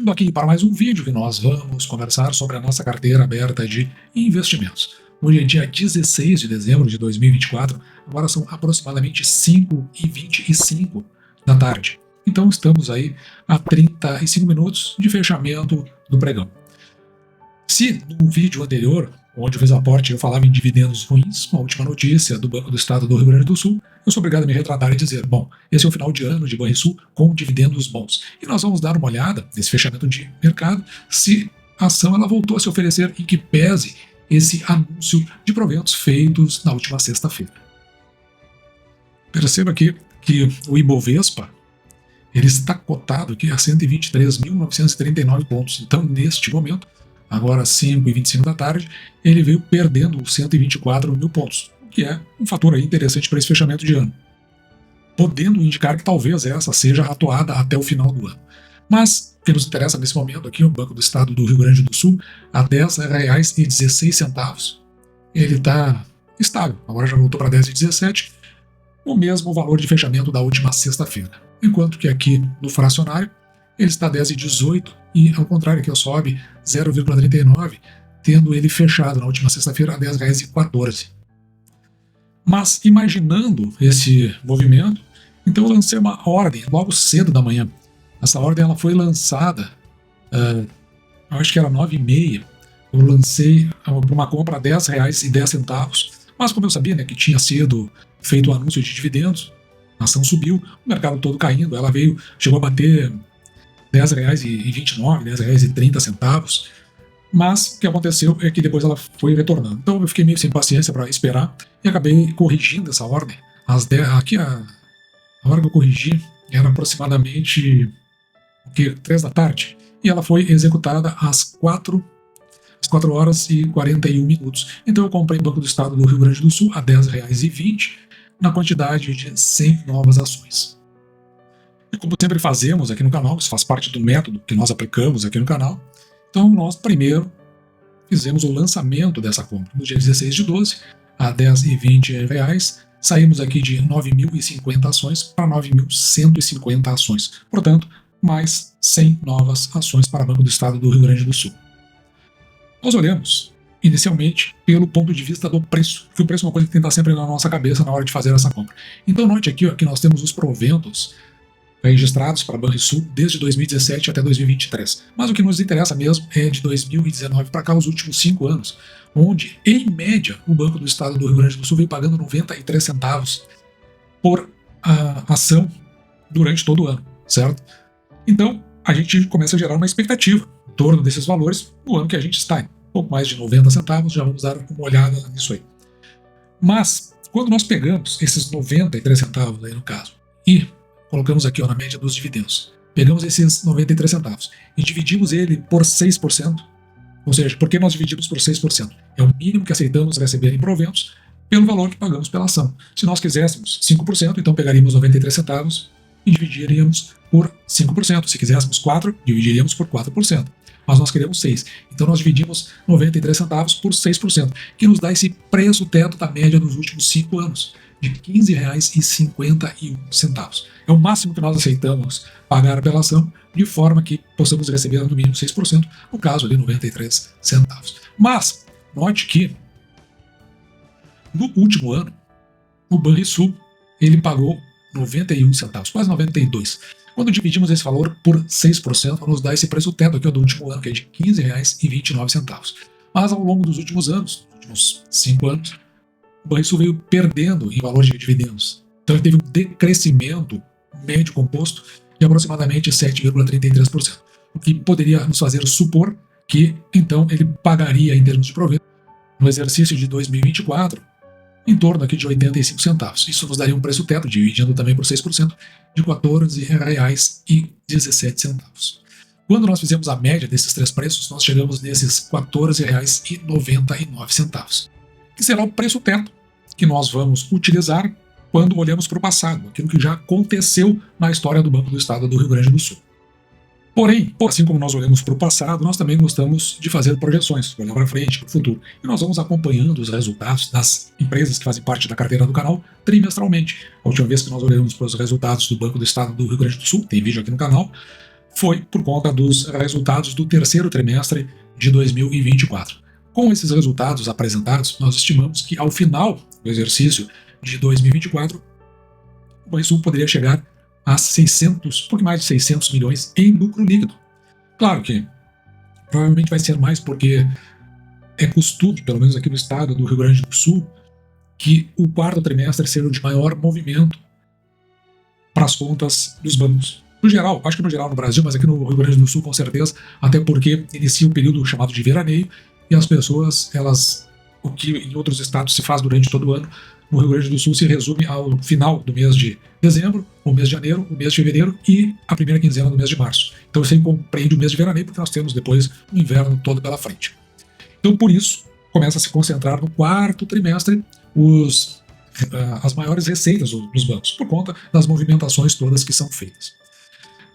Indo aqui para mais um vídeo que nós vamos conversar sobre a nossa carteira aberta de investimentos. Hoje é dia 16 de dezembro de 2024, agora são aproximadamente 5h25 da tarde. Então estamos aí a 35 minutos de fechamento do pregão. Se no vídeo anterior, onde eu fiz aporte, eu falava em dividendos ruins, com a última notícia do Banco do Estado do Rio Grande do Sul, eu sou obrigado a me retratar e dizer, bom, esse é o final de ano de Banrisul com dividendos bons. E nós vamos dar uma olhada nesse fechamento de mercado, se a ação ela voltou a se oferecer em que pese esse anúncio de proventos feitos na última sexta-feira. Perceba aqui que o Ibovespa ele está cotado aqui a 123.939 pontos. Então, neste momento, agora às 5h25 da tarde, ele veio perdendo os 124 mil pontos, o que é um fator aí interessante para esse fechamento de ano, podendo indicar que talvez essa seja a atuada até o final do ano. Mas o que nos interessa nesse momento aqui, o Banco do Estado do Rio Grande do Sul, a R$ 10,16. Ele está estável, agora já voltou para 10,17, o mesmo valor de fechamento da última sexta-feira. Enquanto que aqui no fracionário, ele está 10,18 e, ao contrário, aqui sobe 0,39, tendo ele fechado na última sexta-feira a R$ 10,14. Mas, imaginando esse movimento, então eu lancei uma ordem logo cedo da manhã. Essa ordem ela foi lançada, acho que era 9h30, eu lancei uma compra a R$ 10,10, mas como eu sabia que tinha sido feito o anúncio de dividendos, a ação subiu, o mercado todo caindo, ela chegou a bater R$ 10,29, R$ 10,30, mas o que aconteceu é que depois ela foi retornando. Então eu fiquei meio sem paciência para esperar e acabei corrigindo essa ordem. Aqui a hora que eu corrigi era aproximadamente 3 da tarde e ela foi executada às 4h41. Então eu comprei no Banco do Estado do Rio Grande do Sul a R$ 10,20 na quantidade de 100 novas ações. E como sempre fazemos aqui no canal, isso faz parte do método que nós aplicamos aqui no canal, então nós primeiro fizemos o lançamento dessa compra. No dia 16 de 12, a R$ 10,20, saímos aqui de 9.050 ações para 9.150 ações. Portanto, mais 100 novas ações para o Banco do Estado do Rio Grande do Sul. Nós olhamos inicialmente pelo ponto de vista do preço, que o preço é uma coisa que tem que estar sempre na nossa cabeça na hora de fazer essa compra. Então note aqui que nós temos os proventos registrados para a Banrisul desde 2017 até 2023. Mas o que nos interessa mesmo é de 2019 para cá, os últimos 5 anos, onde, em média, o Banco do Estado do Rio Grande do Sul veio pagando 93 centavos por ação durante todo o ano, certo? Então, a gente começa a gerar uma expectativa em torno desses valores no ano que a gente está em. Pouco mais de 90 centavos, já vamos dar uma olhada nisso aí. Mas, quando nós pegamos esses 93 centavos aí no caso, e colocamos aqui na média dos dividendos, pegamos esses 93 centavos e dividimos ele por 6%, ou seja, por que nós dividimos por 6%? É o mínimo que aceitamos receber em proventos pelo valor que pagamos pela ação. Se nós quiséssemos 5%, então pegaríamos 93 centavos e dividiríamos por 5%. Se quiséssemos 4%, dividiríamos por 4%. Mas nós queremos 6. Então nós dividimos 93 centavos por 6%, que nos dá esse preço teto da média dos últimos 5 anos, de R$ 15,51. É o máximo que nós aceitamos pagar pela ação, de forma que possamos receber no mínimo 6%, no caso ali 93 centavos. Mas, note que no último ano, o Banrisul ele pagou 91 centavos, quase 92. Quando dividimos esse valor por 6%, nos dá esse preço teto aqui do último ano, que é de R$ 15,29. Mas ao longo dos últimos anos, últimos 5 anos, o Banrisul veio perdendo em valor de dividendos. Então ele teve um decrescimento médio composto de aproximadamente 7,33%, o que poderia nos fazer supor que então ele pagaria em termos de provento no exercício de 2024 em torno aqui de 85 centavos. Isso nos daria um preço teto, dividindo também por 6%, de R$ 14,17. Quando nós fizemos a média desses 3 preços, nós chegamos nesses R$ 14,99, que será o preço teto que nós vamos utilizar quando olhamos para o passado, aquilo que já aconteceu na história do Banco do Estado do Rio Grande do Sul. Porém, assim como nós olhamos para o passado, nós também gostamos de fazer projeções, olhar para frente, para o futuro. E nós vamos acompanhando os resultados das empresas que fazem parte da carteira do canal trimestralmente. A última vez que nós olhamos para os resultados do Banco do Estado do Rio Grande do Sul, tem vídeo aqui no canal, foi por conta dos resultados do terceiro trimestre de 2024. Com esses resultados apresentados, nós estimamos que ao final do exercício de 2024, o Banrisul poderia chegar a 600, pouco mais de 600 milhões em lucro líquido. Claro que provavelmente vai ser mais porque é costume, pelo menos aqui no estado do Rio Grande do Sul, que o quarto trimestre seja o de maior movimento para as contas dos bancos. No geral, acho que no geral no Brasil, mas aqui no Rio Grande do Sul com certeza, até porque inicia um período chamado de veraneio e as pessoas, o que em outros estados se faz durante todo o ano, no Rio Grande do Sul se resume ao final do mês de dezembro, o mês de janeiro, o mês de fevereiro e a primeira quinzena do mês de março. Então isso aí compreende o mês de veraneio porque nós temos depois o inverno todo pela frente. Então por isso começa a se concentrar no quarto trimestre as maiores receitas dos bancos, por conta das movimentações todas que são feitas.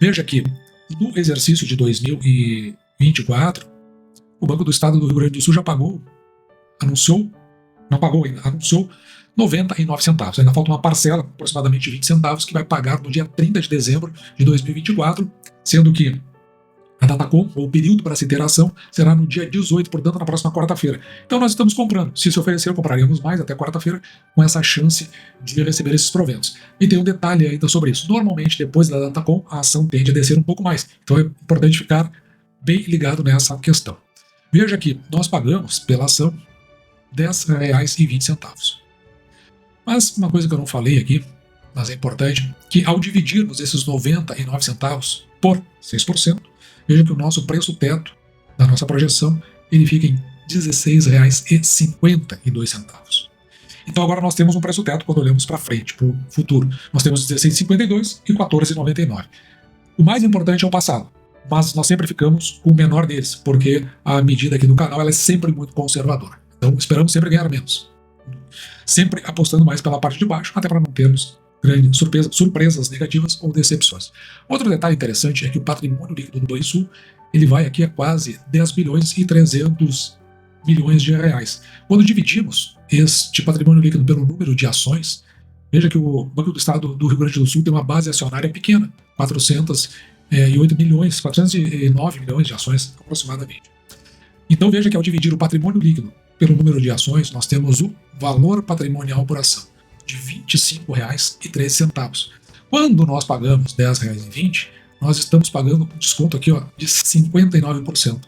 Veja que no exercício de 2024, o Banco do Estado do Rio Grande do Sul já anunciou 99 centavos. Ainda falta uma parcela, aproximadamente 20 centavos, que vai pagar no dia 30 de dezembro de 2024, sendo que a Datacom, ou o período para se ter ação, será no dia 18, portanto, na próxima quarta-feira. Então nós estamos comprando. Se oferecer, compraremos mais até quarta-feira, com essa chance de receber esses proventos. E tem um detalhe ainda sobre isso. Normalmente, depois da Datacom, a ação tende a descer um pouco mais. Então é importante ficar bem ligado nessa questão. Veja que nós pagamos pela ação R$ 10,20. Mas uma coisa que eu não falei aqui, mas é importante, que ao dividirmos esses 99 centavos por 6%, veja que o nosso preço teto da nossa projeção ele fica em R$ 16,52. Então agora nós temos um preço teto quando olhamos para frente, para o futuro. Nós temos 16,52 e 14,99. O mais importante é o passado, mas nós sempre ficamos com o menor deles, porque a medida aqui do canal ela é sempre muito conservadora. Então esperamos sempre ganhar menos. Sempre apostando mais pela parte de baixo, até para não termos grandes surpresas negativas ou decepções. Outro detalhe interessante é que o patrimônio líquido do Banrisul ele vai aqui a quase 10 bilhões e 300 milhões de reais. Quando dividimos este patrimônio líquido pelo número de ações, veja que o Banco do Estado do Rio Grande do Sul tem uma base acionária pequena, 409 milhões de ações aproximadamente. Então veja que ao dividir o patrimônio líquido pelo número de ações, nós temos o valor patrimonial por ação de R$ 25,13. Quando nós pagamos R$ 10,20, nós estamos pagando um desconto aqui de 59%,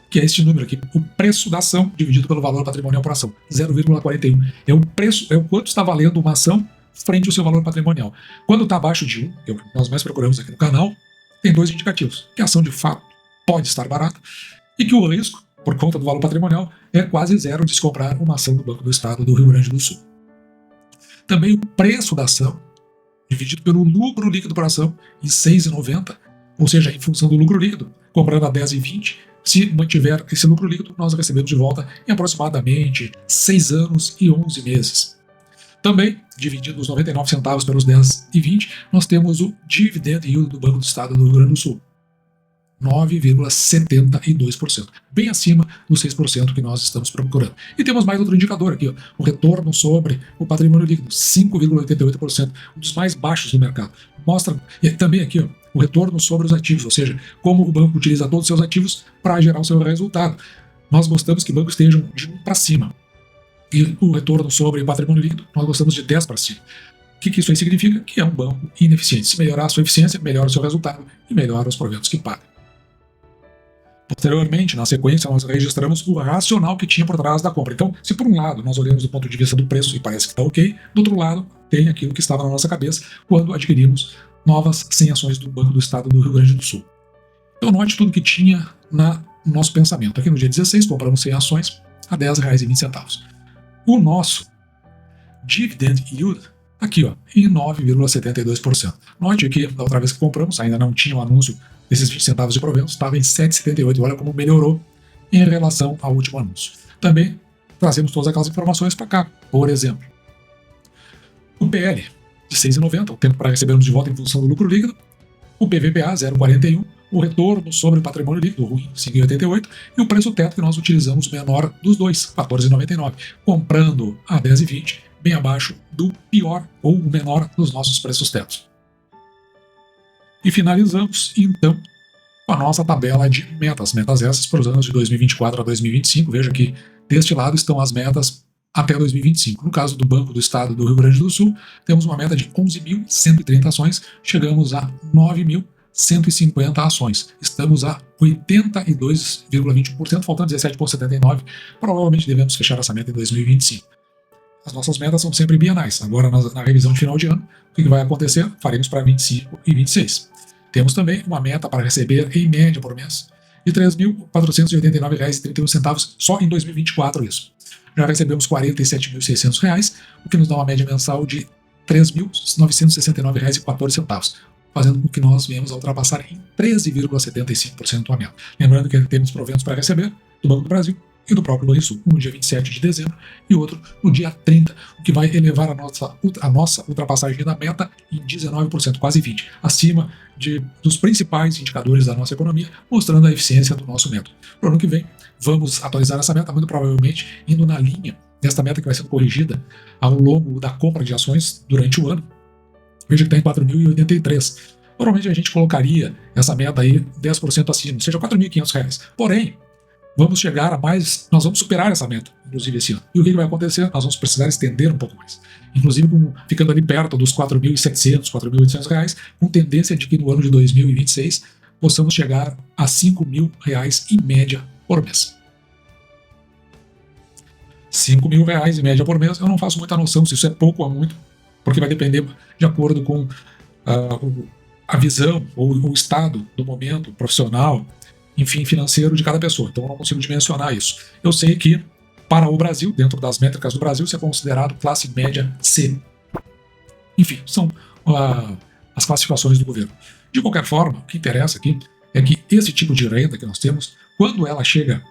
que é este número aqui, o preço da ação dividido pelo valor patrimonial por ação, 0,41. É o preço, é o quanto está valendo uma ação frente ao seu valor patrimonial. Quando está abaixo de 1, que é o que nós mais procuramos aqui no canal, tem dois indicativos, que a ação de fato pode estar barata e que o risco, por conta do valor patrimonial, é quase zero de se comprar uma ação do Banco do Estado do Rio Grande do Sul. Também o preço da ação, dividido pelo lucro líquido por ação, em R$ 6,90, ou seja, em função do lucro líquido, comprando a R$ 10,20, se mantiver esse lucro líquido, nós recebemos de volta em aproximadamente 6 anos e 11 meses. Também, dividindo os 99 centavos pelos 10,20, nós temos o dividend yield do Banco do Estado do Rio Grande do Sul, 9,72%, bem acima dos 6% que nós estamos procurando. E temos mais outro indicador aqui, o retorno sobre o patrimônio líquido, 5,88%, um dos mais baixos do mercado. Mostra e também aqui o retorno sobre os ativos, ou seja, como o banco utiliza todos os seus ativos para gerar o seu resultado. Nós gostamos que bancos estejam de 1 para cima. E o retorno sobre o patrimônio líquido, nós gostamos de 10 para cima. O que isso aí significa? Que é um banco ineficiente. Se melhorar a sua eficiência, melhora o seu resultado e melhora os proventos que paga. Posteriormente, na sequência, nós registramos o racional que tinha por trás da compra. Então, se por um lado nós olhamos do ponto de vista do preço e parece que está ok, do outro lado tem aquilo que estava na nossa cabeça quando adquirimos novas 100 ações do Banco do Estado do Rio Grande do Sul. Então note tudo que tinha no nosso pensamento. Aqui no dia 16 compramos 100 ações a R$ 10,20. O nosso dividend yield aqui em 9,72%. Note que da outra vez que compramos, ainda não tinha o anúncio desses 20 centavos de proventos, estava em 7,78. Olha como melhorou em relação ao último anúncio. Também trazemos todas aquelas informações para cá. Por exemplo, o PL de 6,90, o tempo para recebermos de volta em função do lucro líquido, o PVPA 0,41, o retorno sobre o patrimônio líquido ruim 5,88 e o preço teto que nós utilizamos o menor dos dois, 14,99, comprando a 10,20, bem abaixo do pior ou o menor dos nossos preços tetos. E finalizamos, então, com a nossa tabela de metas essas para os anos de 2024 a 2025. Veja que deste lado estão as metas até 2025. No caso do Banco do Estado do Rio Grande do Sul, temos uma meta de 11.130 ações, chegamos a 9.150 ações. Estamos a 82,21%, faltando 17,79%. Provavelmente devemos fechar essa meta em 2025. As nossas metas são sempre bienais. Agora, na revisão de final de ano, o que vai acontecer? Faremos para 25 e 26. Temos também uma meta para receber, em média por mês, de R$ 3.489,31 só em 2024 isso. Já recebemos R$ 47.600, o que nos dá uma média mensal de R$ 3.969,14, fazendo com que nós venhamos a ultrapassar em 13,75% a meta. Lembrando que temos proventos para receber do Banco do Brasil e do próprio Banrisul, um no dia 27 de dezembro e outro no dia 30, o que vai elevar a nossa ultrapassagem da meta em 19%, quase 20%, acima dos principais indicadores da nossa economia, mostrando a eficiência do nosso método. Para o ano que vem, vamos atualizar essa meta, muito provavelmente indo na linha desta meta que vai sendo corrigida ao longo da compra de ações durante o ano. Veja que está em 4.083. Normalmente a gente colocaria essa meta aí 10% acima, ou seja, R$ 4.500. Porém, vamos chegar a mais, nós vamos superar essa meta, inclusive esse ano. E o que vai acontecer? Nós vamos precisar estender um pouco mais. Inclusive ficando ali perto dos R$ 4.700, R$ 4.800, com tendência de que no ano de 2026 possamos chegar a R$ 5.000 em média por mês. R$ 5.000 em média por mês, eu não faço muita noção se isso é pouco ou muito, porque vai depender de acordo com a visão ou o estado do momento profissional, enfim, financeiro de cada pessoa. Então eu não consigo dimensionar isso. Eu sei que para o Brasil, dentro das métricas do Brasil, isso é considerado classe média C. Enfim, são as classificações do governo. De qualquer forma, o que interessa aqui é que esse tipo de renda que nós temos, quando ela chega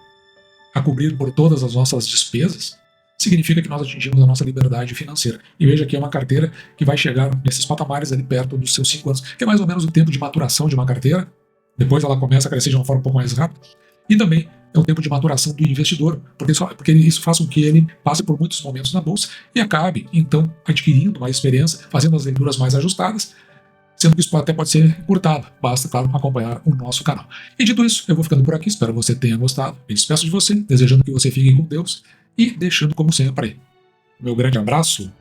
a cobrir por todas as nossas despesas, significa que nós atingimos a nossa liberdade financeira. E veja que é uma carteira que vai chegar nesses patamares ali perto dos seus 5 anos, que é mais ou menos o tempo de maturação de uma carteira. Depois ela começa a crescer de uma forma um pouco mais rápida. E também é o tempo de maturação do investidor, porque isso faz com que ele passe por muitos momentos na bolsa e acabe, então, adquirindo mais experiência, fazendo as leituras mais ajustadas, sendo que isso até pode ser encurtado. Basta, claro, acompanhar o nosso canal. E dito isso, eu vou ficando por aqui. Espero que você tenha gostado. Me despeço de você, desejando que você fique com Deus e deixando, como sempre, meu grande abraço.